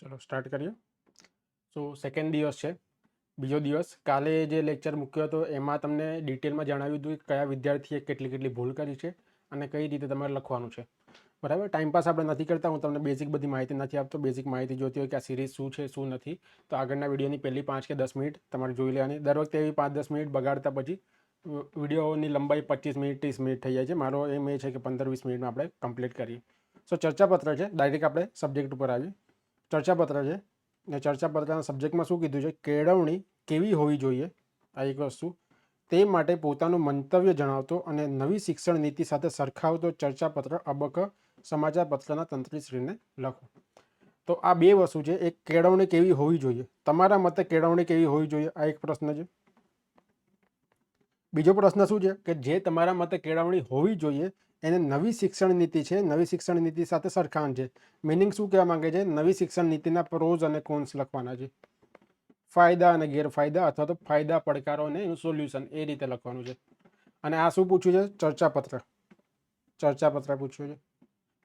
ચલો સ્ટાર્ટ કરીએ. સો સેકન્ડ દિવસ છે, બીજો દિવસ. કાલે જે લેક્ચર મૂક્યો હતો એમાં તમને ડિટેલમાં જણાવ્યું હતું કે કયા વિદ્યાર્થીએ કેટલી ભૂલ કરી છે અને કઈ રીતે તમારે લખવાનું છે. બરાબર, ટાઈમપાસ આપણે નથી કરતા. હું તમને બેઝિક બધી માહિતી નથી આપતો. બેઝિક માહિતી જોતી હોય કે આ સિરીઝ શું છે શું નથી, તો આગળના વિડીયોની પહેલી 5 કે 10 મિનિટ તમારે જોઈ લેવાની. દર વખતે એવી 5-10 મિનિટ બગાડતા પછી વિડીયોની લંબાઈ 25 મિનિટ 30 મિનિટ થઈ જાય છે. મારો એમ એ છે કે 15-20 મિનિટમાં આપણે કમ્પ્લીટ કરીએ. સો ચર્ચાપત્ર છે, ડાયરેક્ટ આપણે સબ્જેક્ટ ઉપર આવીએ. ચર્ચાપત્ર છે ને ચર્ચાપત્રના સબ્જેક્ટમાં શું કીધું છે? કેળવણી કેવી હોવી જોઈએ, આ એક વસ્તુ. તે માટે પોતાનું મંતવ્ય જણાવતો અને નવી શિક્ષણ નીતિ સાથે સરખાવતો ચર્ચાપત્ર અબક સમાચારપત્રના તંત્રીશ્રીને લખો. તો આ બે વસ્તુ છે. એક કેળવણી કેવી હોવી જોઈએ, તમારા મતે કેળવણી કેવી હોવી જોઈએ, આ એક પ્રશ્ન છે. બીજો પ્રશ્ન શું છે કે જે તમારા મતે કેળવણી હોવી જોઈએ એને નવી શિક્ષણ નીતિ છે, નવી શિક્ષણ નીતિ સાથે સરખાણ છે. મિનિંગ શું કહેવા માંગે છે? નવી શિક્ષણ નીતિના પ્રોઝ અને કોન્સ લખવાના છે, ફાયદા અને ગેરફાયદા, અથવા તો ફાયદા પડકારો અને એનું સોલ્યુશન, એ રીતે લખવાનું છે. અને આ શું પૂછ્યું છે? ચર્ચાપત્ર. ચર્ચાપત્ર પૂછ્યું છે.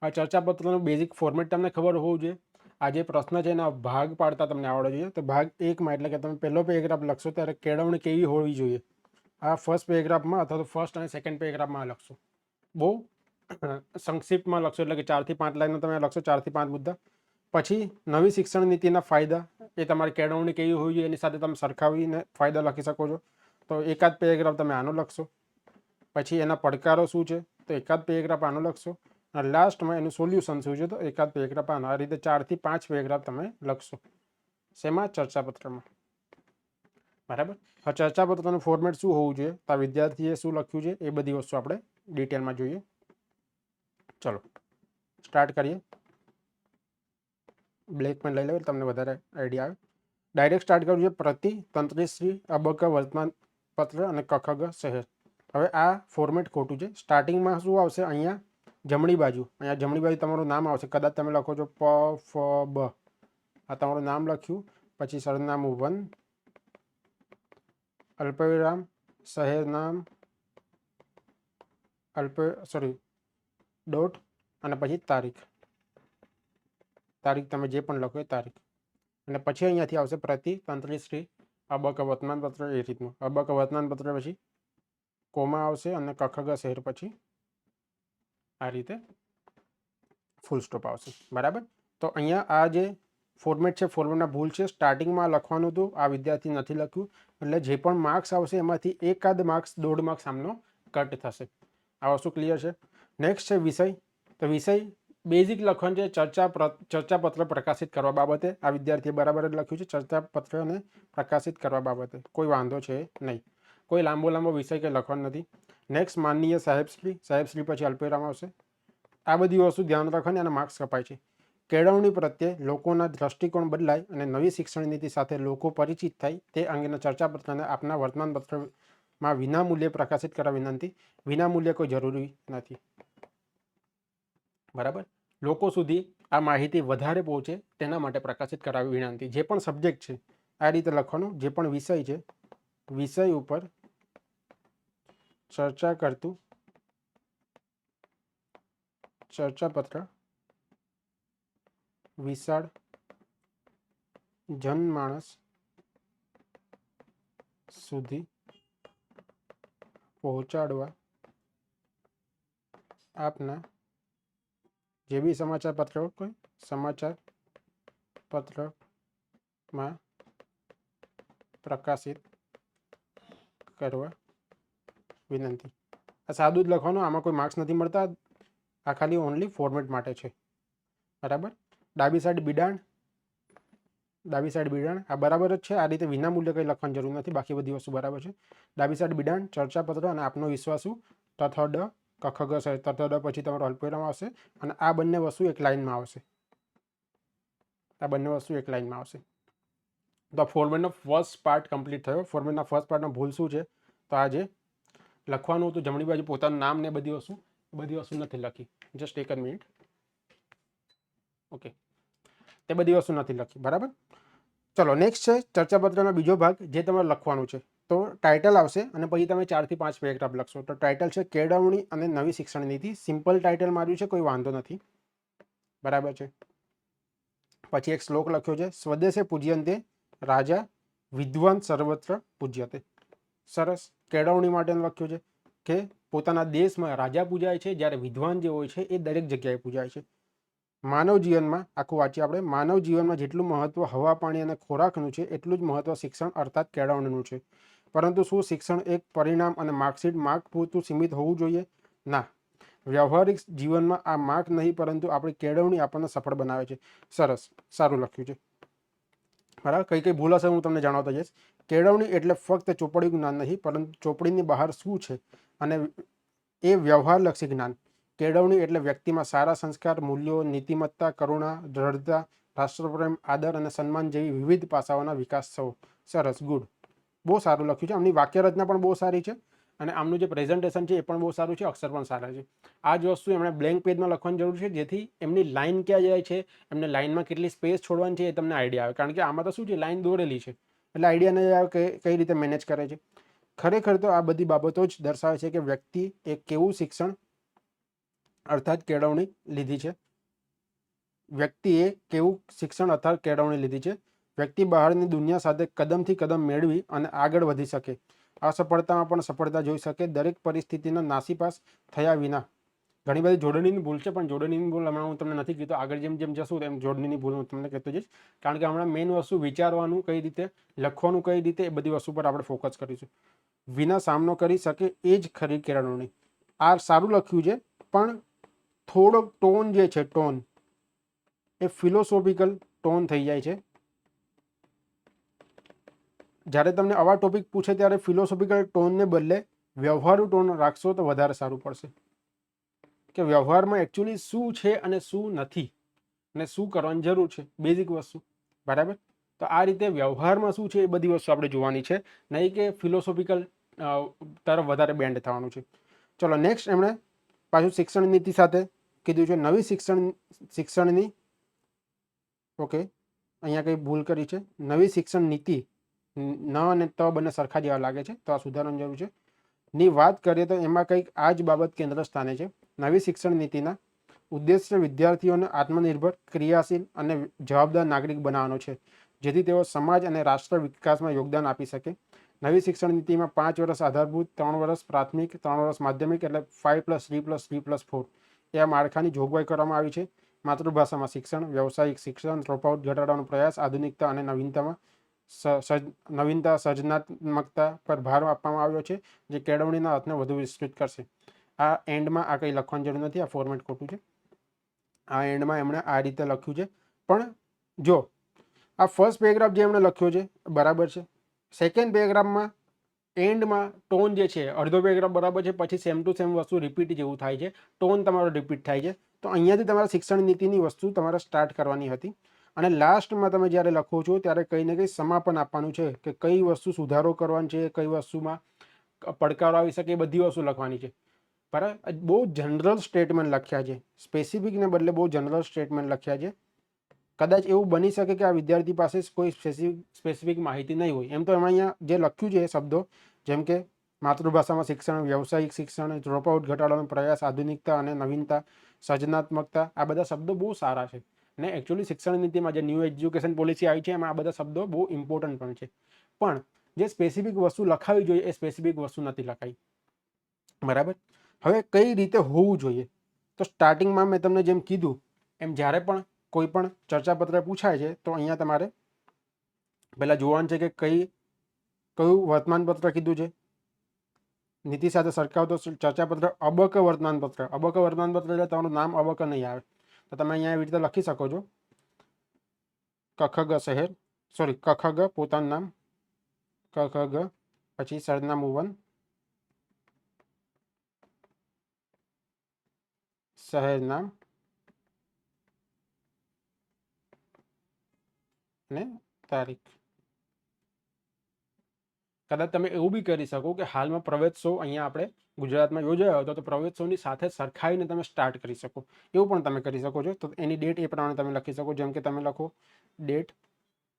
આ ચર્ચાપત્રનું બેઝિક ફોર્મેટ તમને ખબર હોવું જોઈએ. આ જે પ્રશ્ન છે એના ભાગ પાડતા તમને આવડવો જોઈએ. તો ભાગ 1માં એટલે કે તમે પહેલો પેરેગ્રાફ લખશો ત્યારે કેળવણી કેવી હોવી જોઈએ, આ ફર્સ્ટ પેરેગ્રાફમાં અથવા તો ફર્સ્ટ અને સેકન્ડ પેરેગ્રાફમાં લખશો. બહુ સંક્ષિપ્તમાં લખશો, એટલે કે 4 થી 5 લાઈનનો તમે લખશો, 4 થી 5 મુદ્દા. પછી નવી શિક્ષણ નીતિના ફાયદા, એ તમારી કેળવણી કેવી હોવી જોઈએ એની સાથે તમે સરખાવીને ફાયદા લખી શકો છો. તો એકાદ પેરેગ્રાફ તમે આનો લખશો. પછી એના પડકારો શું છે, તો એકાદ પેરેગ્રાફ આનો લખશો. અને લાસ્ટમાં એનું સોલ્યુશન શું છે, તો એકાદ પેરેગ્રાફ આનો. આ રીતે 4 થી 5 પેરેગ્રાફ તમે લખશો. શેમાં? ચર્ચાપત્રમાં. બરાબર. હવે ચર્ચાપત્રનું ફોર્મેટ શું હોવું જોઈએ, તો આ વિદ્યાર્થીએ શું લખ્યું છે એ બધી વસ્તુ આપણે ડિટેલમાં જોઈએ. ચલો સ્ટાર્ટ કરીએ. બ્લેક પેન લઈ લો, તમને વધારે આઈડિયા આવે. ડાયરેક્ટ સ્ટાર્ટ કરવું છે. પ્રતિ તંત્રીશ્રી અબક વર્તમાન પત્ર અને કખગ શહેર. હવે આ ફોર્મેટ ખોટું છે. સ્ટાર્ટિંગમાં શું આવશે? અહીંયા જમણી બાજુ, અહીંયા જમણી બાજુ તમારું નામ આવશે. કદાચ તમે લખો છો પ ફ બ, આ તમારું નામ લખ્યું. પછી સરનામું 1, અલ્પવિરામ, શહેર નામ, ડોટ, અને પછી તારીખ. તારીખ તમે જે પણ લખો એ તારીખ. અને પછી અહીંયાથી આવશે પ્રતિ તંત્રીશ્રી અબક વર્તમાનપત્ર, એ રીતનું. અબક વર્તમાનપત્ર પછી કોમા આવશે અને કખગ શહેર પછી આ રીતે ફૂલ સ્ટોપ આવશે. બરાબર. તો અહીંયા આ જે ફોર્મેટ છે, ફોર્મેટના ભૂલ છે. સ્ટાર્ટિંગમાં લખવાનું હતું, આ વિદ્યાર્થી નથી લખ્યું, એટલે જે પણ માર્ક્સ આવશે એમાંથી એકાદ માર્ક્સ, 1.5 માર્ક્સ આમનો કટ થશે. આ વસ્તુ ક્લિયર છે. નેક્સ્ટ છે વિષય. તો વિષય બેઝિક લખવાનું છે. ચર્ચાપત્ર પ્રકાશિત કરવા બાબતે આ વિદ્યાર્થીએ બરાબર જ લખ્યું છે. ચર્ચાપત્રને પ્રકાશિત કરવા બાબતે કોઈ વાંધો છે નહીં. કોઈ લાંબો વિષય કંઈ લખવાનો નથી. નેક્સ્ટ માનનીય સાહેબશ્રી, સાહેબશ્રી પછી અલ્પવિરામ આવશે. આ બધી વસ્તુ ધ્યાન રાખવાની અને માર્ક્સ કપાય છે. કેળવણી પ્રત્યે લોકોના દ્રષ્ટિકોણ બદલાય અને નવી શિક્ષણ નીતિ સાથે લોકો પરિચિત થાય તે અંગેના ચર્ચાપત્રને આપના વર્તમાનપત્રમાં વિનામૂલ્યે પ્રકાશિત કરવા વિનંતી. વિનામૂલ્યે કોઈ જરૂરી નથી. બરાબર. લોકો સુધી આ માહિતી વધારે પહોંચે તેના માટે પ્રકાશિત કરાવી વિનંતી. જે પણ સબ્જેક્ટ છે આ રીતે લખવાનું. જે પણ વિષય છે, વિષય ઉપર ચર્ચા કરતું ચર્ચાપત્ર વિશાળ જનમાનસ સુધી પહોંચાડવા આપના જે બી સમાચાર પત્ર, કોઈ સમાચાર પત્રમાં પ્રકાશિત કરવા વિનંતી. આ સાદું જ લખવાનું, આમાં કોઈ માર્ક્સ નથી મળતા. આ ખાલી ઓનલી ફોર્મેટ માટે છે. બરાબર. ડાબી સાઈડ બિડાણ, ડાબી સાઈડ બિડાણ આ બરાબર જ છે. આ રીતે વિનામૂલ્ય કંઈ લખવાની જરૂર નથી, બાકી બધી વસ્તુ બરાબર છે. ડાબી સાઈડ બિડાણ, ચર્ચાપત્ર અને આપનો વિશ્વાસુ, તથડ કખગ શહેર. તથડ પછી તમારો અલ્પવિરામ આવશે અને આ બંને વસ્તુ એક લાઇનમાં આવશે. આ બંને વસ્તુ એક લાઇનમાં આવશે. તો ફોર્મેટનો ફર્સ્ટ પાર્ટ કમ્પ્લીટ થયો. ફોર્મેટના ફર્સ્ટ પાર્ટનો ભૂલ શું છે, તો આ જે લખવાનું હતું જમણી બાજુ પોતાનું નામ ને બધી વસ્તુ નથી લખી. જસ્ટ એક જ મિનિટ. ઓકે, તે બધી વસ્તુ નથી લખી. બરાબર. ચલો નેક્સ્ટ છે ચર્ચાપત્રનો બીજો ભાગ, જે તમારે લખવાનું છે. તો ટાઇટલ આવશે અને પછી તમે 4 થી 5 પેરેગ્રાફ લખશો. તો ટાઇટલ છે કેળવણી અને નવી શિક્ષણ નીતિ. સિમ્પલ ટાઇટલ માર્યું છે, કોઈ વાંધો નથી. બરાબર છે. પછી એક શ્લોક લખ્યો છે, સ્વદેશે પૂજ્યંતે રાજા વિદ્વાન સર્વત્ર પૂજ્યતે. સરસ. કેળવણી માટે લખ્યું છે કે પોતાના દેશમાં રાજા પૂજાય છે, જ્યારે વિદ્વાન જે હોય છે એ દરેક જગ્યાએ પૂજાય છે. માનવ જીવનમાં આખું વાંચીએ આપણે, માનવ જીવનમાં જેટલું મહત્વ હવા, પાણી અને ખોરાકનું છે એટલું જ મહત્વ શિક્ષણ અર્થાત કેળવણીનું છે. પરંતુ શું શિક્ષણ એક પરિણામ અને માર્કશીટ માર્ક પૂરતું સીમિત હોવું જોઈએ? ના. વ્યવહારિક જીવનમાં આ માર્ક નહીં, પરંતુ આપણી કેળવણી આપણને સફળ બનાવે છે. સરસ, સારું લખ્યું છે. બરાબર. કઈ કઈ ભૂલ હશે હું તમને જણાવતો જઈશ. કેળવણી એટલે ફક્ત ચોપડી જ્ઞાન નહીં, પરંતુ ચોપડીની બહાર શું છે અને એ વ્યવહારલક્ષી જ્ઞાન. કેળવણી એટલે વ્યક્તિમાં સારા સંસ્કાર, મૂલ્યો, નીતિમત્તા, કરુણા, દ્રઢતા, રાષ્ટ્રપ્રેમ, આદર અને સન્માન જેવી વિવિધ પાસાઓના વિકાસ થવો. સરસ, ગુડ. બહુ સારું લખ્યું છે. આમની વાક્ય રચના પણ બહુ સારી છે અને આમનું જે પ્રેઝન્ટેશન છે એ પણ બહુ સારું છે, અક્ષર પણ સારા છે. આ જ વસ્તુ એમણે બ્લેન્ક પેજમાં લખવાની જરૂર છે, જેથી એમની લાઇન ક્યાં જાય છે, એમને લાઇનમાં કેટલી સ્પેસ છોડવાની છે એ તમને આઈડિયા આવે. કારણ કે આમાં તો શું છે, લાઇન દોરેલી છે એટલે આઈડિયા નહીં આવે કે કઈ રીતે મેનેજ કરે છે. ખરેખર તો આ બધી બાબતો જ દર્શાવે છે કે વ્યક્તિ એ કેવું શિક્ષણ અર્થાત કેળવણી લીધી છે. વ્યક્તિએ કેવું શિક્ષણ અર્થાત કેળવણી લીધી છે. વ્યક્તિ બહારની દુનિયા સાથે કદમથી કદમ મેળવી અને આગળ વધી શકે, અસફળતામાં પણ સફળતા જોઈ શકે, દરેક પરિસ્થિતિના નાસીપાસ થયા વિના. ઘણી બધી જોડણીની ભૂલ છે, પણ જોડણીની ભૂલ હમણાં હું તમને નથી કીધું. આગળ જેમ જેમ જશું તેમ જોડણીની ભૂલ હું તમને કહેતો જઈશ. કારણ કે હમણાં મેઇન વસ્તુ વિચારવાનું કઈ રીતે, લખવાનું કઈ રીતે, એ બધી વસ્તુ પર આપણે ફોકસ કરીશું. વિના સામનો કરી શકે એ જ ખરી કેળવણી. આ સારું લખ્યું છે, પણ થોડોક ટોન જે છે, ટોન એ ફિલોસોફિકલ ટોન થઈ જાય છે. જ્યારે તમને આવા ટોપિક પૂછે ત્યારે ફિલોસોફિકલ ટોનને બદલે વ્યવહારુ ટોન રાખશો તો વધારે સારું પડશે. કે વ્યવહારમાં એકચ્યુઅલી શું છે અને શું નથી અને શું કરવાની જરૂર છે, બેઝિક વસ્તુ. બરાબર. તો આ રીતે વ્યવહારમાં શું છે એ બધી વસ્તુ આપણે જોવાની છે, નહીં કે ફિલોસોફિકલ તરફ વધારે બેન્ડ થવાનું છે. ચલો નેક્સ્ટ એમણે પાછું શિક્ષણ નીતિ સાથે કીધું છે, નવી શિક્ષણની ઓકે, અહીંયા કંઈ ભૂલ કરી છે. નવી શિક્ષણ નીતિ ન અને ત બંને સરખા જેવા લાગે છે, તો આ સુધારવાની જરૂર છે. ની વાત કરીએ તો એમાં કંઈક આ જ બાબત કેન્દ્ર સ્થાને છે. નવી શિક્ષણ નીતિના ઉદ્દેશ્ય વિદ્યાર્થીઓને આત્મનિર્ભર, ક્રિયાશીલ અને જવાબદાર નાગરિક બનાવવાનો છે, જેથી તેઓ સમાજ અને રાષ્ટ્ર વિકાસમાં યોગદાન આપી શકે. નવી શિક્ષણ નીતિમાં 5 વર્ષ આધારભૂત, 3 વર્ષ પ્રાથમિક, 3 વર્ષ માધ્યમિક એટલે 5+3+3+4 એ માળખાની જોગવાઈ કરવામાં આવી છે. માતૃભાષામાં શિક્ષણ, વ્યવસાયિક શિક્ષણ, ડ્રોપઆઉટ ઘટાડવાનો પ્રયાસ, આધુનિકતા અને નવીનતા, સર્જનાત્મકતા પર ભાર આપવામાં આવ્યો છે, જે કેળવણીના અર્થને વધુ વિસ્તૃત કરશે. આ એન્ડમાં આ કંઈ લખવાની જરૂર નથી, આ ફોર્મેટ ખોટું છે. આ એન્ડમાં એમણે આ રીતે લખ્યું છે. પણ જો આ ફર્સ્ટ પેરેગ્રાફ જે એમણે લખ્યો છે બરાબર છે, સેકન્ડ પેરેગ્રાફમાં એન્ડમાં ટોન જે છે, અડધો પેરેગ્રાફ બરાબર છે, પછી સેમ ટુ સેમ વસ્તુ રિપીટ જેવું થાય છે, ટોન તમારો રિપીટ થાય છે. તો અહીંયાથી તમારા શિક્ષણ નીતિની વસ્તુ તમારે સ્ટાર્ટ કરવાની હતી અને લાસ્ટમાં તમે જ્યારે લખો છો ત્યારે કંઈ ને કંઈ સમાપન આપવાનું છે કે કઈ વસ્તુ સુધારો કરવાની છે, કઈ વસ્તુમાં પડકારો આવી શકે, એ બધી વસ્તુ લખવાની છે. બરાબર. બહુ જનરલ સ્ટેટમેન્ટ લખ્યા છે, સ્પેસિફિકને બદલે બહુ જનરલ સ્ટેટમેન્ટ લખ્યા છે. કદાચ એવું બની શકે કે આ વિદ્યાર્થી પાસે કોઈ સ્પેસિફિક માહિતી નહીં હોય. એમ તો એમાં અહીંયા જે લખ્યું છે એ શબ્દો, જેમ કે માતૃભાષામાં શિક્ષણ, વ્યવસાયિક શિક્ષણ, ડ્રોપઆઉટ ઘટાડવાનો પ્રયાસ, આધુનિકતા અને નવીનતા, સર્જનાત્મકતા, આ બધા શબ્દો બહુ સારા છે. ને એકચ્યુઅલી શિક્ષણ નીતિમાં જે ન્યૂ એજ્યુકેશન પોલિસી આવી છે એમાં આ બધા શબ્દો બહુ ઇમ્પોર્ટન્ટ પણ છે. પણ જે સ્પેસિફિક વસ્તુ લખાવી જોઈએ એ સ્પેસિફિક વસ્તુ નથી લખાઈ. બરાબર. હવે કઈ રીતે હોવું જોઈએ, તો સ્ટાર્ટિંગમાં મેં તમને જેમ કીધું એમ જ્યારે પણ કોઈ પણ ચર્ચાપત્ર પૂછાય છે તો અહીંયા તમારે પહેલાં જોવાનું છે કે કયું વર્તમાનપત્ર કીધું છે. નીતિ સાથે સરખાવતો ચર્ચાપત્ર અબક વર્તમાનપત્ર. અબક વર્તમાનપત્ર એટલે તમારું નામ અબક નહીં આવે, તો તમે અહીંયા એવી રીતે લખી શકો છો, કખગ શહેર, સોરી કખગ પોતાનું નામ, કખગ પછી સરનામું 1, શહેર નામ અને તારીખ. કદાચ તમે એવું બી કરી શકો કે હાલમાં પ્રવેશોત્સવ અહીંયા આપણે ગુજરાતમાં યોજાયો હતો, તો પ્રવેશોત્સવની સાથે સરખાવીને તમે સ્ટાર્ટ કરી શકો, એવું પણ તમે કરી શકો છો. તો એની ડેટ એ પ્રમાણે તમે લખી શકો, જેમ કે તમે લખો ડેટ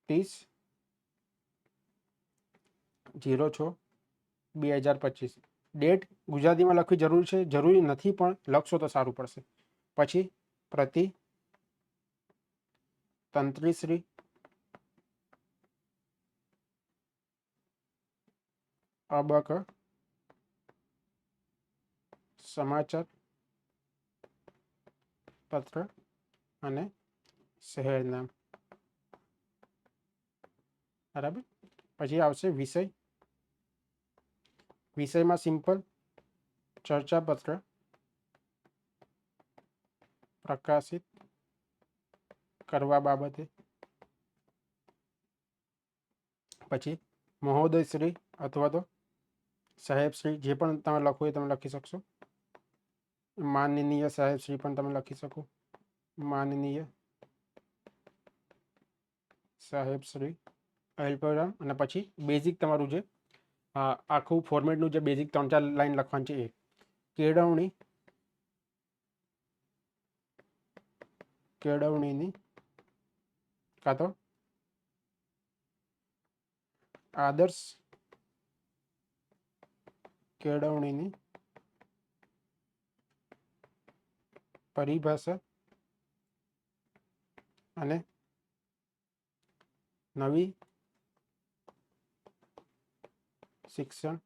30/6/2025. ડેટ ગુજરાતીમાં લખવી જરૂર છે, જરૂરી નથી પણ લખશો તો સારું પડશે. પછી પ્રતિ તંત્રીશ્રી, અબક, સમાચાર પત્ર અને શહેર નામ. બરાબર. પછી આવશે વિષય. વિષયમાં સિમ્પલ ચર્ચાપત્ર પ્રકાશિત કરવા બાબતે. પછી મહોદયશ્રી અથવા તો સાહેબશ્રી, જે પણ તમે લખો એ તમે લખી શકશો. માનનીય સાહેબશ્રી પણ તમે લખી શકો. માનનીય સાહેબશ્રી અલ્પવિરામ. અને પછી બેઝિક તમારું જે આખું ફોર્મેટનું જે બેઝિક 3-4 લાઈન લખવાનું છે એ કેળવણીની કાં તો આદર્શ કેળવણીની પરિભાષા અને નવી શિક્ષણ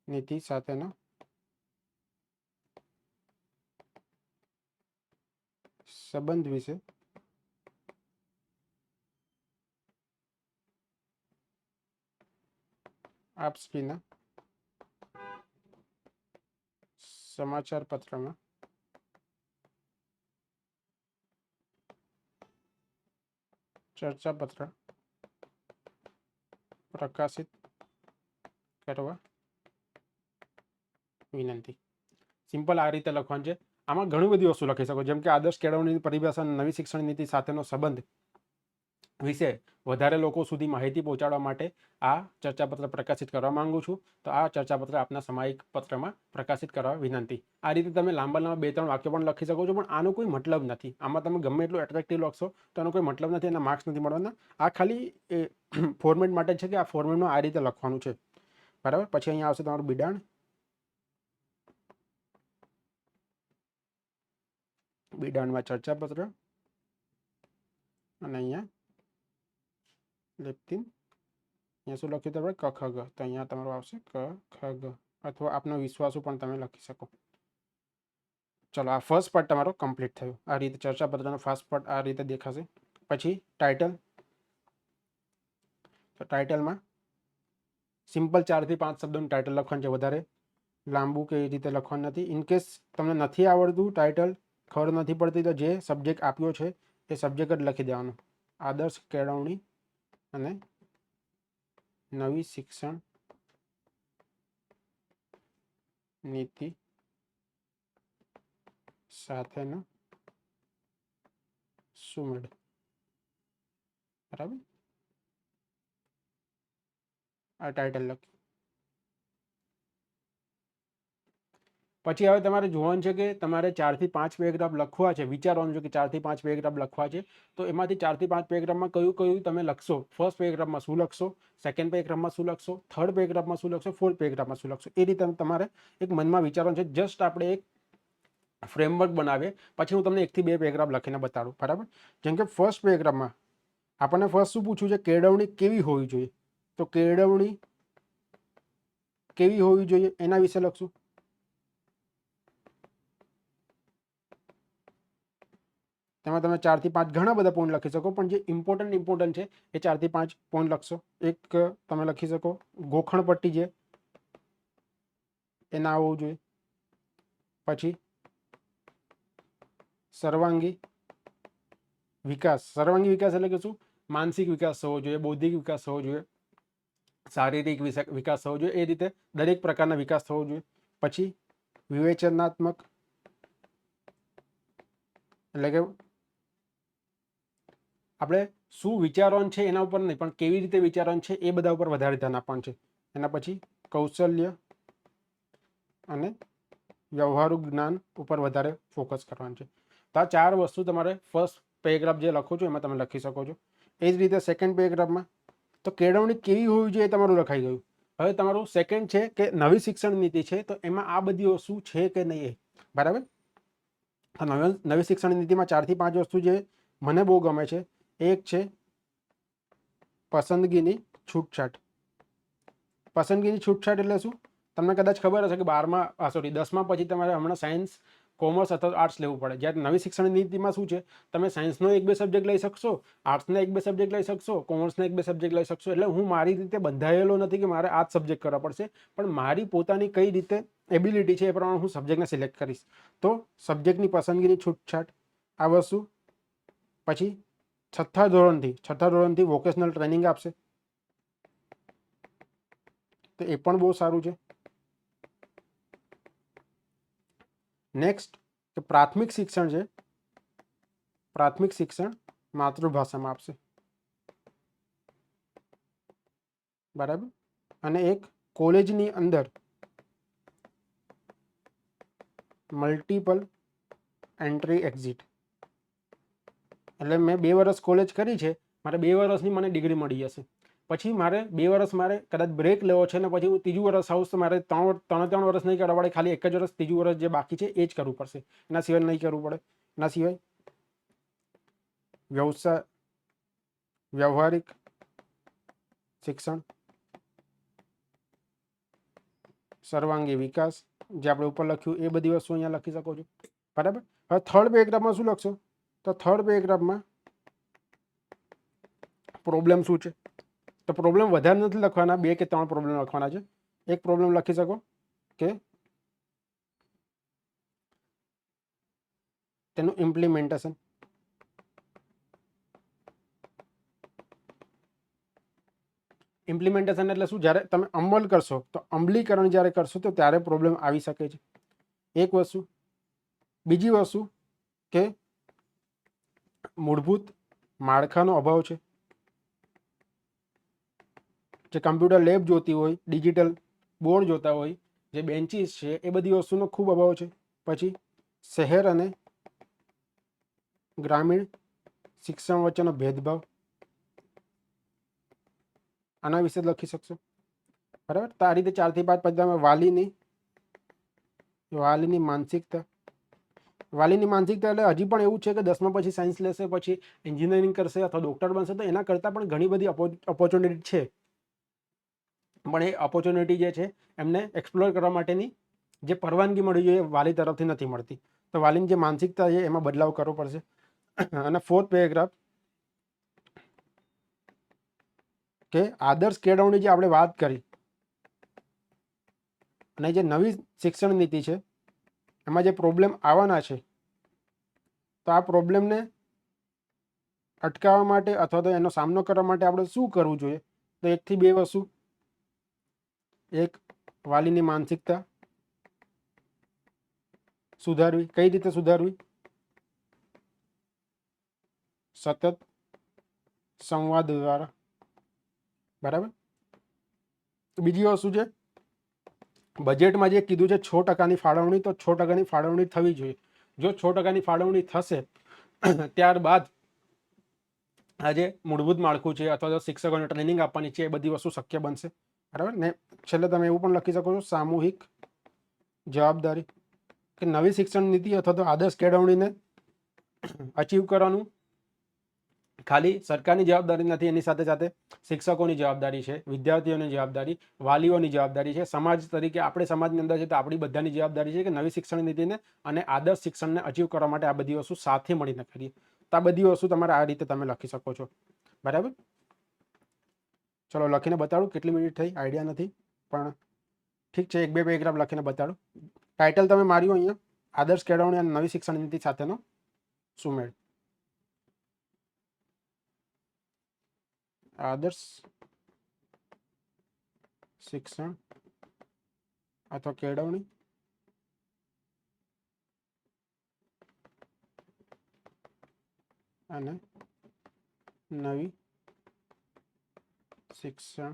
નીતિ સાથેનો સંબંધ વિશે આપશ્રીના સમાચાર પત્રમાં ચર્ચાપત્ર પ્રકાશિત કરવા વિનંતી. સિમ્પલ આ રીતે લખવાનું છે. આમાં ઘણી બધી વસ્તુ લખી શકો, જેમ કે આદર્શ કેળવણીની પરિભાષા નવી શિક્ષણ નીતિ સાથેનો સંબંધ વિશે વધારે લોકો સુધી માહિતી પહોંચાડવા માટે આ ચર્ચાપત્ર પ્રકાશિત કરવા માંગુ છું. તો આ ચર્ચાપત્ર આપના સામાયિક પત્રમાં પ્રકાશિત કરવા વિનંતી. આ રીતે તમે લાંબા 2-3 વાક્યો પણ લખી શકો છો, પણ આનો કોઈ મતલબ નથી. આમાં તમે ગમે એટલું એટ્રેક્ટિવ લખશો તો આનો કોઈ મતલબ નથી, એના માર્ક્સ નથી મળવાના. આ ખાલી ફોર્મેટ માટે છે કે આ ફોર્મેટમાં આ રીતે લખવાનું છે. બરાબર. પછી અહીંયા આવશે તમારું બિડાણ. બિડાણમાં ચર્ચાપત્ર અને અહીંયા લેપ્તિન. અહીંયા શું લખ્યું તમે ક ખ ગ, તો અહીંયા તમારું આવશે ક ખ ગ, અથવા આપનો વિશ્વાસુ પણ તમે લખી શકો. ચલો, આ ફર્સ્ટ પાર્ટ તમારો કમ્પ્લીટ થયો. આ રીતે ચર્ચાપત્રનો ફર્સ્ટ પાર્ટ આ રીતે દેખાશે. પછી ટાઇટલ. તો ટાઇટલમાં સિમ્પલ 4 થી 5 શબ્દોનું ટાઇટલ લખવાનું છે, વધારે લાંબુ કે એ રીતે લખવાનું નથી. ઇનકેસ તમને નથી આવડતું ટાઇટલ, ખબર નથી પડતી, તો જે સબ્જેક્ટ આપ્યો છે એ સબ્જેક્ટ જ લખી દેવાનો. આદર્શ કેળવણી અને નવી શિક્ષણ નીતિ સાથેનો સુમેળ. બરાબર. આ ટાઇટલ લખ્યું. પછી હવે તમારે જોવાનું છે કે તમારે 4 થી 5 પેરેગ્રાફ લખવા છે. વિચારવાનું છે કે 4 થી 5 પેરેગ્રાફ લખવા છે, તો એમાંથી 4 થી 5 પેરેગ્રાફમાં કયું તમે લખશો. ફર્સ્ટ પેરેગ્રાફમાં શું લખશો, સેકન્ડ પેરેગ્રાફમાં શું લખશો, થર્ડ પેરેગ્રાફમાં શું લખશો, ફોર્થ પેરેગ્રાફમાં શું લખશો. એ રીતે તમારે એક મનમાં વિચારવાનું છે. જસ્ટ આપણે એક ફ્રેમવર્ક બનાવીએ, પછી હું તમને 1 થી 2 પેરેગ્રાફ લખીને બતાડું. બરાબર. જેમ કે ફર્સ્ટ પેરેગ્રાફમાં આપણને ફર્સ્ટ શું પૂછ્યું છે, કેળવણી કેવી હોવી જોઈએ. તો કેળવણી કેવી હોવી જોઈએ એના વિશે લખશું. તેમાં તમે 4 થી 5 ઘણા બધા પોઈન્ટ લખી શકો, પણ જે ઇમ્પોર્ટન્ટ છે એ 4 થી 5 પોઈન્ટ લખશો. એક તમે લખી શકો ગોખણ પટ્ટી જે એ ના હોવું જોઈએ. પછી સર્વાંગી વિકાસ. સર્વાંગી વિકાસ એટલે કે શું, માનસિક વિકાસ થવો જોઈએ, બૌદ્ધિક વિકાસ થવો જોઈએ, શારીરિક વિકાસ થવો જોઈએ. એ રીતે દરેક પ્રકારના વિકાસ થવો જોઈએ. પછી વિવેચનાત્મક એટલે કે આપણે શું વિચારવાનું છે એના ઉપર નહીં, પણ કેવી રીતે વિચારવાનું છે એ બધા ઉપર વધારે ધ્યાન આપવાનું છે. એના પછી કૌશલ્ય અને વ્યવહારુ જ્ઞાન ઉપર વધારે ફોકસ કરવાનું છે. તો આ 4 વસ્તુ તમારે ફર્સ્ટ પેરેગ્રાફ જે લખો છો એમાં તમે લખી શકો છો. એ જ રીતે સેકન્ડ પેરેગ્રાફમાં તો કેળવણી કેવી હોવી જોઈએ એ તમારું લખાઈ ગયું. હવે તમારું સેકન્ડ છે કે નવી શિક્ષણ નીતિ છે, તો એમાં આ બધી વસ્તુ છે કે નહીં એ. બરાબર. નવી શિક્ષણ નીતિમાં 4 થી 5 વસ્તુ જે મને બહુ ગમે છે. એક છે પસંદગીની છૂટછાટ. પસંદગીની છૂટછાટ એટલે શું? તમને કદાચ ખબર હશે કે 10મા પછી તમારે હમણાં સાયન્સ, કોમર્સ અથવા આર્ટ્સ લેવું પડે. જ્યારે નવી શિક્ષણ નીતિમાં શું છે, તમે સાયન્સનો 1-2 સબ્જેક્ટ લઈ શકશો, આર્ટ્સના 1-2 સબ્જેક્ટ લઈ શકશો, કોમર્સના 1-2 સબ્જેક્ટ લઈ શકશો. એટલે હું મારી રીતે બંધાયેલો નથી કે મારે આ જ સબ્જેક્ટ કરવા પડશે, પણ મારી પોતાની કઈ રીતે એબિલિટી છે એ પ્રમાણે હું સબ્જેક્ટને સિલેક્ટ કરીશ. તો સબ્જેક્ટની પસંદગીની છૂટછાટ આ વસ્તુ. પછી છઠ્ઠા ધોરણથી વોકેશનલ ટ્રેનિંગ આપશે, તો એ પણ બહુ સારું છે. નેક્સ્ટ કે પ્રાથમિક શિક્ષણ છે, પ્રાથમિક શિક્ષણ માતૃભાષામાં આપશે, બરાબર. અને એક કોલેજની અંદર મલ્ટિપલ એન્ટ્રી એક્ઝિટ. એટલે મેં 2 વર્ષ કોલેજ કરી છે, મારે 2 વર્ષની મને ડિગ્રી મળી જશે. પછી મારે 2 વર્ષ મારે કદાચ બ્રેક લેવો છે ને પછી હું ત્રીજું વર્ષ આવું તો મારે 3 વર્ષ નહીં કરવા પડે, ખાલી 1 જ વર્ષ, ત્રીજું વર્ષ જે બાકી છે એ જ કરવું પડશે. એના સિવાય નહીં કરવું પડે. એના સિવાય વ્યવહારિક શિક્ષણ, સર્વાંગી વિકાસ, જે આપણે ઉપર લખ્યું એ બધી વસ્તુ અહીંયા લખી શકો છો, બરાબર. હવે થર્ડ પેરેગ્રાફમાં શું લખશો? તો થર્ડ પેરેગ્રાફમાં પ્રોબ્લેમ શું છે? તો પ્રોબ્લેમ વધારે નથી લખવાના, 2 કે 3 પ્રોબ્લેમ લખવાના છે. એક પ્રોબ્લેમ લખી શકો કે તેનું ઇમ્પ્લિમેન્ટેશન. ઇમ્પ્લિમેન્ટેશન એટલે શું? જ્યારે તમે અમલ કરશો, તો અમલીકરણ જ્યારે કરશો તો ત્યારે પ્રોબ્લેમ આવી શકે છે, એક વસ્તુ. બીજી વસ્તુ કે મૂળભૂત માળખાનો અભાવ છે. જે કમ્પ્યુટર લેબ જોતી હોય, ડિજિટલ બોર્ડ જોતા હોય, જે બેન્ચીસ છે, એ બધી વસ્તુનો ખૂબ અભાવ છે. પછી શહેર અને ગ્રામીણ શિક્ષણ વચ્ચેનો ભેદભાવ, આના વિશે લખી શકશો, બરાબર. તો આ રીતે 4 થી 5 પછી તમે વાલીની માનસિકતા. વાલીની માનસિકતા એટલે હજી પણ એવું છે કે 10મા પછી સાયન્સ લેશે, પછી એન્જિનિયરિંગ કરશે અથવા ડૉક્ટર બનશે, તો એના કરતાં પણ ઘણી બધી ઓપોર્ચ્યુનિટી છે, પણ એ ઓપોર્ચ્યુનિટી જે છે એમને એક્સપ્લોર કરવા માટેની જે પરવાનગી મળવી જોઈએ વાલી તરફથી નથી મળતી. તો વાલીની જે માનસિકતા છે એમાં બદલાવ કરવો પડશે. અને ફોર્થ પેરેગ્રાફ કે આદર્શ કેળવણી જે આપણે વાત કરી અને જે નવી શિક્ષણ નીતિ છે એમાં જે પ્રોબ્લેમ આવવાના છે, તો આ પ્રોબ્લેમને અટકાવવા માટે અથવા તો એનો સામનો કરવા માટે આપણે શું કરવું જોઈએ? તો 1 થી 2 વસ્તુ. એક, વાલીની માનસિકતા સુધારવી. કઈ રીતે સુધારવી? સતત સંવાદ દ્વારા, બરાબર. બીજી વસ્તુ છે બજેટમાં જે કીધું છે 6%ની ફાળવણી, તો 6%ની ફાળવણી થવી જોઈએ. જો 6%ની ફાળવણી થશે ત્યારબાદ આજે મૂળભૂત માળખું છે અથવા તો શિક્ષકોને ટ્રેનિંગ આપવાની છે, એ બધી વસ્તુ શક્ય બનશે, બરાબર ને. છેલ્લે તમે એવું પણ લખી શકો છો સામૂહિક જવાબદારી, કે નવી શિક્ષણ નીતિ અથવા તો આદર્શ કેળવણીને અચીવ કરવાનું ખાલી સરકારની જવાબદારી નથી, એની સાથે સાથે શિક્ષકોની જવાબદારી છે, વિદ્યાર્થીઓની જવાબદારી, વાલીઓની જવાબદારી છે, સમાજ તરીકે આપણે સમાજની અંદર છે તો આપણી બધાની જવાબદારી છે કે નવી શિક્ષણ નીતિને અને આદર્શ શિક્ષણને અચીવ કરવા માટે આ બધી વસ્તુ સાથે મળીને કરીએ. તો આ બધી વસ્તુ તમારે આ રીતે તમે લખી શકો છો, બરાબર. ચલો લખીને બતાડું, કેટલી મિનિટ થઈ આઈડિયા નથી, પણ ઠીક છે, 1-2 પેરેગ્રાફ લખીને બતાડું. ટાઇટલ તમે માર્યું અહીંયા, આદર્શ કેળવણી અને નવી શિક્ષણ નીતિ સાથેનો સુમેળ. આદર્શ શિક્ષણ અથવા કેળવણી અને નવી શિક્ષણ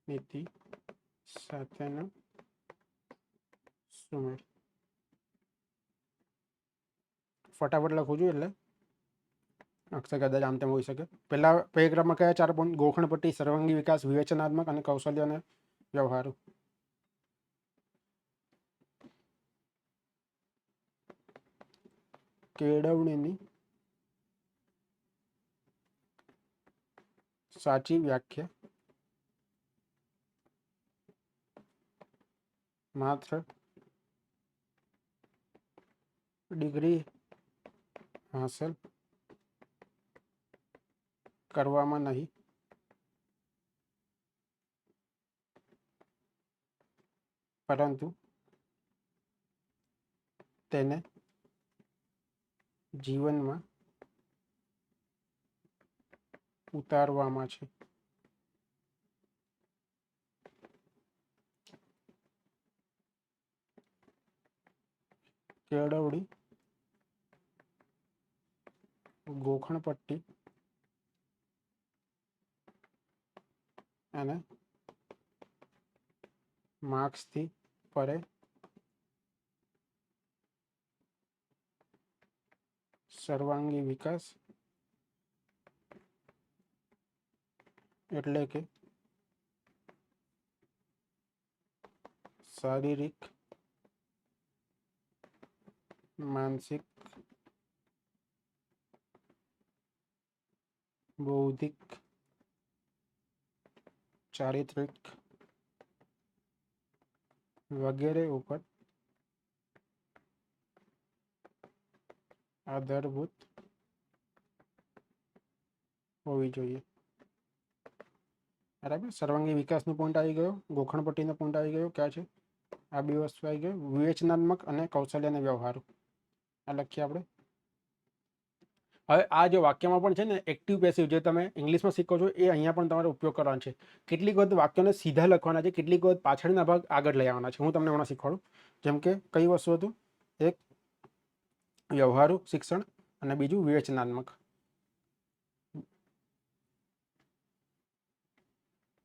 નીતિ સાથેનો સુમેળ. ફટાફટ લખું છું એટલે અક્ષર કદાચ આમ તેમ હોઈ શકે. પહેલા પેરેગ્રાફમાં કયા 4 પોઈન્ટ? ગોખણપટ્ટી, સર્વાંગી વિકાસ, વિવેચનાત્મક અને કૌશલ્ય અને વ્યવહારુ. કેળવણીની સાચી વ્યાખ્યા માત્ર ડિગ્રી હાંસલ કરવામાં નહીં પરંતુ તેને જીવનમાં ઉતારવામાં છે. કેળવણી, ગોખણપટ્ટી અને માર્ક્સથી પરે સર્વાંગી વિકાસ એટલે કે શારીરિક, માનસિક, બૌદ્ધિક, ચારિત્રિક વગેરે ઉપર આધારભૂત હોવી જોઈએ. બરાબર. સર્વાંગી વિકાસનો પોઈન્ટ આવી ગયો, ગોખણપટ્ટીનો પોઈન્ટ આવી ગયો. ક્યાં છે? આ બે વસ્તુ આવી ગઈ, વિવેચનાત્મક અને કૌશલ્ય અને વ્યવહાર. આ લખીએ આપણે. હવે આ જે વાક્યમાં પણ છે ને એક્ટિવ પેસિવ જે તમે ઇંગ્લિશમાં શીખો છો એ અહીંયા પણ તમારે ઉપયોગ કરવાનો છે. કેટલીક વખત વાક્યોને સીધા લખવાના છે, કેટલીક વખત પાછળના ભાગ આગળ લઈ આવવાના છે. હું તમને હમણાં શીખવાડું. જેમ કે કઈ વસ્તુ હતું? એક વ્યવહારુ શિક્ષણ અને બીજું વિવેચનાત્મક.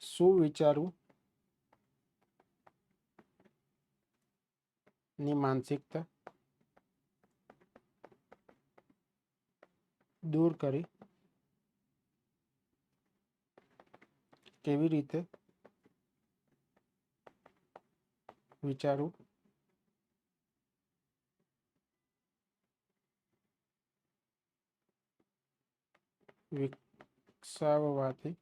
શું વિચારવું ની માનસિકતા દૂર કરી કેવી રીતે વિચારવું વિકસાવવાથી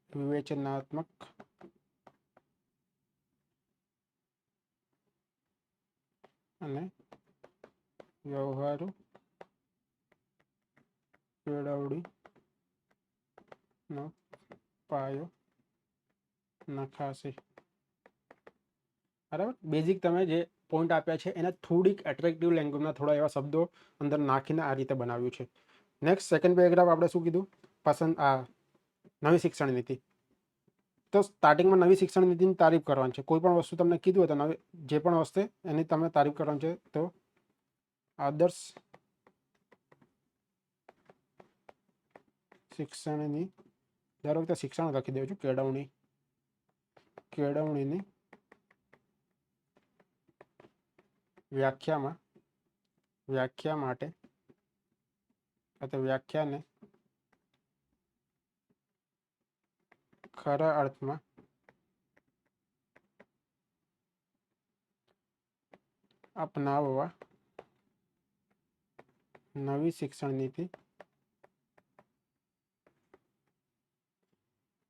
વિવેચનાત્મક અને વ્યવહારુ કેળવણીનો પાયો નખાશે. બરાબર. બેઝિક તમે જે પોઈન્ટ આપ્યા છે એને થોડીક એટ્રેક્ટિવ લેંગ્વેજમાં થોડા એવા શબ્દો અંદર નાખીને આ રીતે બનાવ્યું છે. નેક્સ્ટ સેકન્ડ પેરેગ્રાફ આપણે શું કીધું? નવી શિક્ષણ નીતિ. તો સ્ટાર્ટિંગમાં નવી શિક્ષણ નીતિની તારીફ કરવાની છે. કોઈ પણ વસ્તુ તમને કીધું હોય તો નવી જે પણ વસ્તુ એની તમે તારીફ કરવાની છે. તો આદર્શ શિક્ષણની, દર વખતે શિક્ષણ લખી દઉં છું, કેળવણીની વ્યાખ્યા માટે અથવા વ્યાખ્યાને ખરા અર્થમાં અપનાવવા નવી શિક્ષણ નીતિ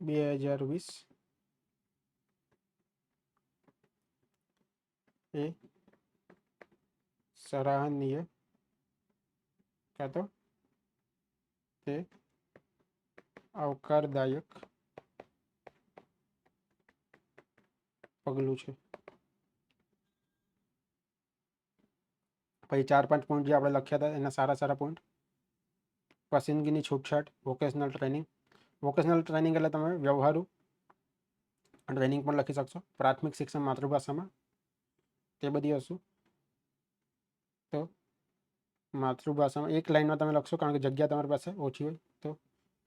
2020 એ સરાહનીય કાં તો તે આવકારદાયક પગલું છે. પછી 4-5 પોઈન્ટ જે આપણે લખ્યા હતા એના સારા પોઈન્ટ. પસંદગીની છૂટછાટ, વોકેશનલ ટ્રેનિંગ. વોકેશનલ ટ્રેનિંગ એટલે તમે વ્યવહારુ ટ્રેનિંગ પણ લખી શકશો. પ્રાથમિક શિક્ષણ માતૃભાષામાં, તે બધી વસ્તુ. તો માતૃભાષામાં એક લાઈનમાં તમે લખશો કારણ કે જગ્યા તમારી પાસે ઓછી હોય. તો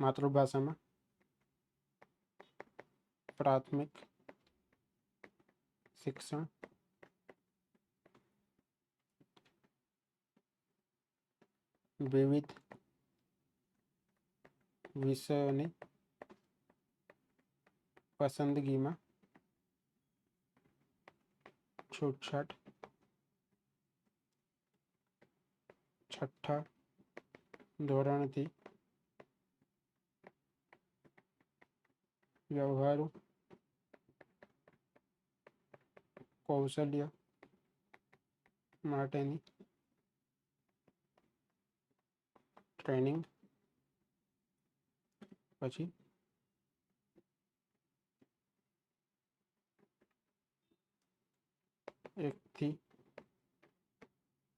માતૃભાષામાં પ્રાથમિક શિક્ષણ વિવિધ વિષયોની પસંદગીમાં છૂટછાટ 6ઠ્ઠા ધોરણથી વ્યવહારુ કૌશલ્ય માટેની ટ્રેનિંગ, પછી એકથી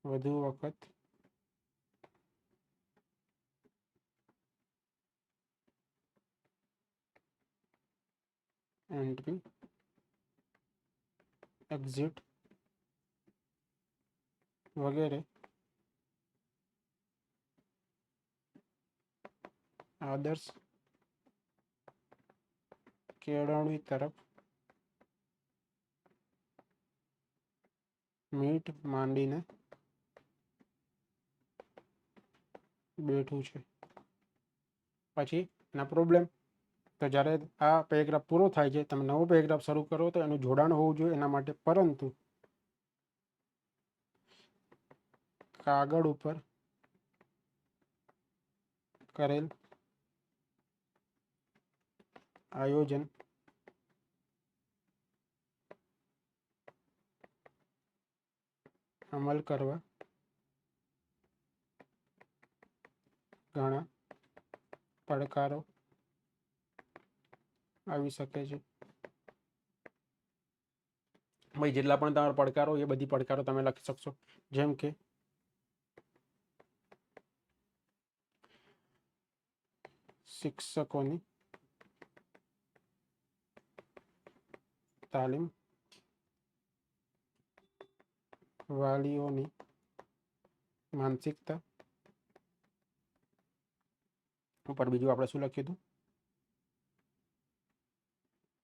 વધુ વખત એન્ટ્રી એક્ઝિટ વગેરે આદર્શ કેળવણી તરફ મીટ માંડીને બેઠું છે. પછી એના પ્રોબ્લેમ, તો જ્યારે આ પેરેગ્રાફ પૂરો થાય છે, તમે નવો પેરેગ્રાફ શરૂ કરો તો એનું જોડાણ હોવું જોઈએ એના માટે, પરંતુ કાગળ ઉપર કરેલ આયોજન અમલ કરવા ઘણા પડકારો આવી શકે છે. ભાઈ જેટલા પણ તમારા પડકારો, એ બધી પડકારો તમે લખી શકશો, જેમ કે શિક્ષકોની તાલીમ, વાલીઓની માનસિકતા ઉપર બીજું આપણે શું લખ્યું હતું?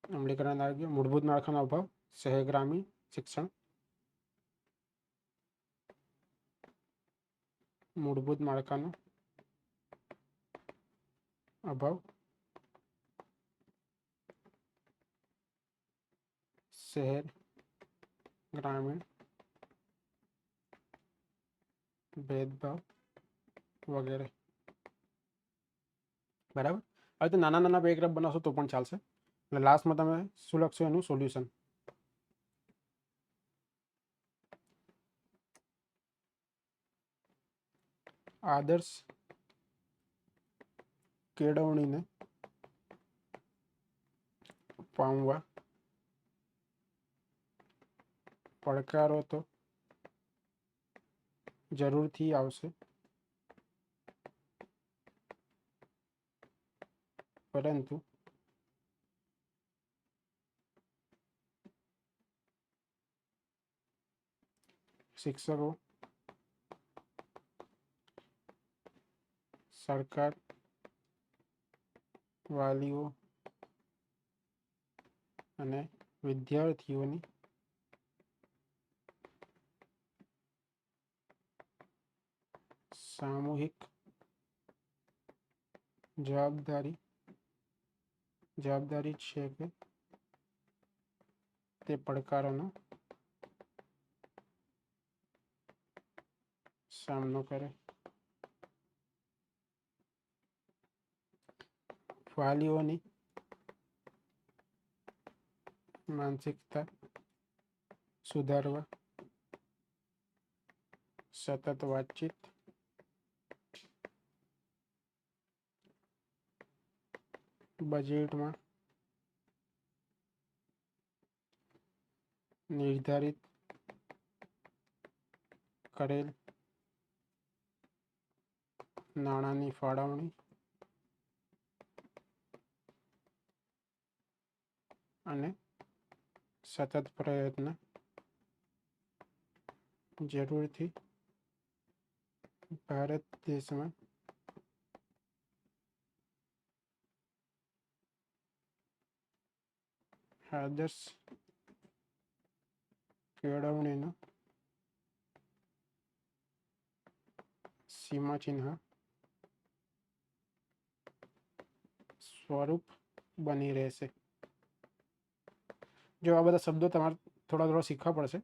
અમલીકરણ આરોગ્ય, મૂળભૂત માળખાનો અભાવ, શહેર ગ્રામીણ શિક્ષણ, મૂળભૂત માળખાનો અભાવ, શહેર ગ્રામીણ ભેદભાવ વગેરે. બરાબર. હવે તો નાના નાના પેરેગ્રાફ બનાવશો તો પણ ચાલશે. એટલે લાસ્ટમાં તમે શું લખશો? એનું સોલ્યુશન. આદર્શ કેળવણીને પામવા પડકારો તો જરૂરથી આવશે, પરંતુ શિક્ષકો, સરકાર, વાલીઓ અને વિદ્યાર્થીઓની સામૂહિક જવાબદારી છે કે તે પડકારોનો સામનો કરે. વાલીઓની માનસિકતા સુધારવા સતત વાતચીત, બજેટમાં નિર્ધારિત કરેલ નાણાંની ફાળવણી અને સતત પ્રયત્ન, જરૂરથી ભારત દેશમાં આદર્શ કેળવણીનો સીમાચિહ્ન સ્વરૂપ બની રહેશે. જો આ બધા શબ્દો તમારે થોડા શીખવા પડશે,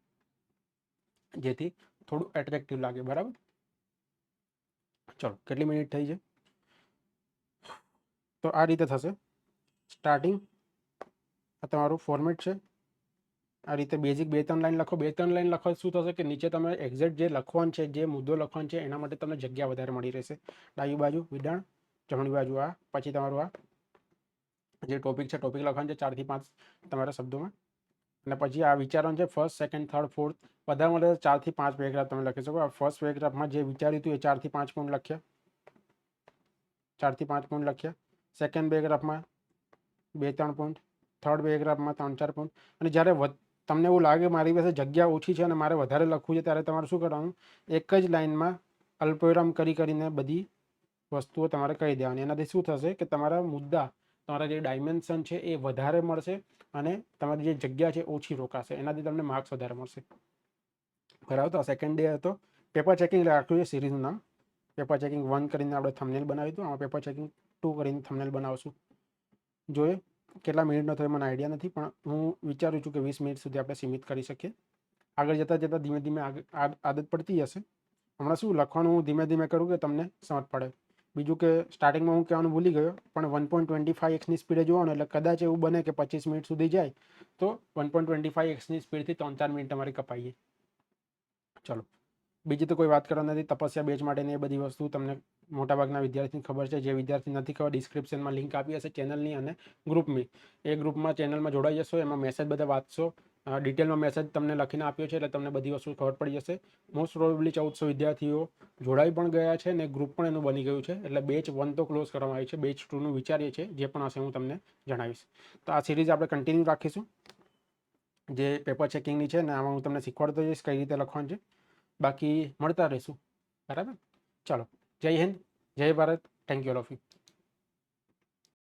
જેથી થોડું એટ્રેક્ટિવ લાગે. બરાબર. ચલો, કેટલી મિનિટ થઈ છે? તો આ રીતે થશે. સ્ટાર્ટિંગ આ તમારું ફોર્મેટ છે. આ રીતે બેઝિક 2-3 લાઈન લખો. 2-3 લાઈન લખો શું થશે કે નીચે તમે એક્ઝેક્ટ જે લખવાનું છે, જે મુદ્દો લખવાનો છે, એના માટે તમને જગ્યા વધારે મળી રહેશે. ડાબી બાજુ વિધાન, જમણી બાજુ આ, પછી તમારું આ જે ટોપિક છે, ટોપિક લખવાનું છે 4 થી 5 તમારા શબ્દોમાં. અને પછી આ વિચારવાનું છે ફર્સ્ટ, સેકન્ડ, થર્ડ, ફોર્થ, બધા મળે 4 થી 5 પેરેગ્રાફ તમે લખી શકો. આ ફર્સ્ટ પેરેગ્રાફમાં જે વિચાર્યું હતું એ 4 થી 5 પોઈન્ટ લખ્યા, 4 થી 5 પોઈન્ટ લખ્યા. સેકન્ડ પેરેગ્રાફમાં 2-3 પોઈન્ટ, થર્ડ પેરેગ્રાફમાં 3-4 પોઈન્ટ. અને જ્યારે તમને એવું લાગે મારી પાસે જગ્યા ઓછી છે અને મારે વધારે લખવું છે, ત્યારે તમારે શું કરવાનું, એક જ લાઇનમાં અલ્પવિરામ કરીને બધી વસ્તુઓ તમારે કહી દેવાની. એનાથી શું થશે કે તમારા મુદ્દા, તમારા જે ડાયમેન્શન છે એ વધારે મળશે અને તમારી જે જગ્યા છે ઓછી રોકાશે. એનાથી તમને માર્ક્સ વધારે મળશે. બરાબર. તો સેકન્ડ ડે હતો પેપર ચેકિંગ રાખ્યું છે સિરીઝનું નામ. પેપર ચેકિંગ 1 કરીને આપણે થંબનેલ બનાવ્યું હતું. આમાં પેપર ચેકિંગ 2 કરીને થંબનેલ બનાવશું. જોઈએ કેટલા મિનિટનો થયો મને આઈડિયા નથી, પણ હું વિચારું છું કે 20 મિનિટ સુધી આપણે સીમિત કરી શકીએ. આગળ જતાં ધીમે ધીમે આદત પડતી જશે. હમણાં શું લખવાનું હું ધીમે ધીમે કરું કે તમને સમજ પડે. બીજું કે સ્ટાર્ટિંગમાં હું કહેવાનું ભૂલી ગયો, પણ 1.25x સ્પીડે જોવાનું, એટલે કદાચ એવું બને કે 25 મિનિટ સુધી જાય તો 1.25x સ્પીડથી 3-4 મિનિટ તમારી કપાઈએ. ચલો, બીજી તો કોઈ વાત કરવાની નથી. તપસ્યા બેચ માટેની એ બધી વસ્તુ તમને મોટાભાગના વિદ્યાર્થીને ખબર છે. જે વિદ્યાર્થી નથી ખબર, ડિસ્ક્રિપ્શનમાં લિંક આપી હશે ચેનલની અને ગ્રુપની. એ ગ્રુપમાં ચેનલમાં જોડાઈ જશો, એમાં મેસેજ બધા વાંચશો, ડિટેલમાં મેસેજ તમને લખીને આપ્યો છે, એટલે તમને બધી વસ્તુ ખબર પડી જશે. મોસ્ટ પ્રોબેબલી 1400 વિદ્યાર્થીઓ જોડાઈ પણ ગયા છે અને ગ્રુપ પણ એનું બની ગયું છે. એટલે બેચ 1 તો ક્લોઝ કરવામાં આવી છે, બેચ 2નું વિચારીએ છીએ. જે પણ હશે હું તમને જણાવીશ. તો આ સિરીઝ આપણે કન્ટિન્યુ રાખીશું, જે પેપર ચેકિંગની છે ને. આમાં હું તમને શીખવાડતો જઈશ કઈ રીતે લખવાનું છે. બાકી મળતા રહીશું. બરાબર. ચાલો, જય હિન્દ, જય Bharat. Thank you all of you.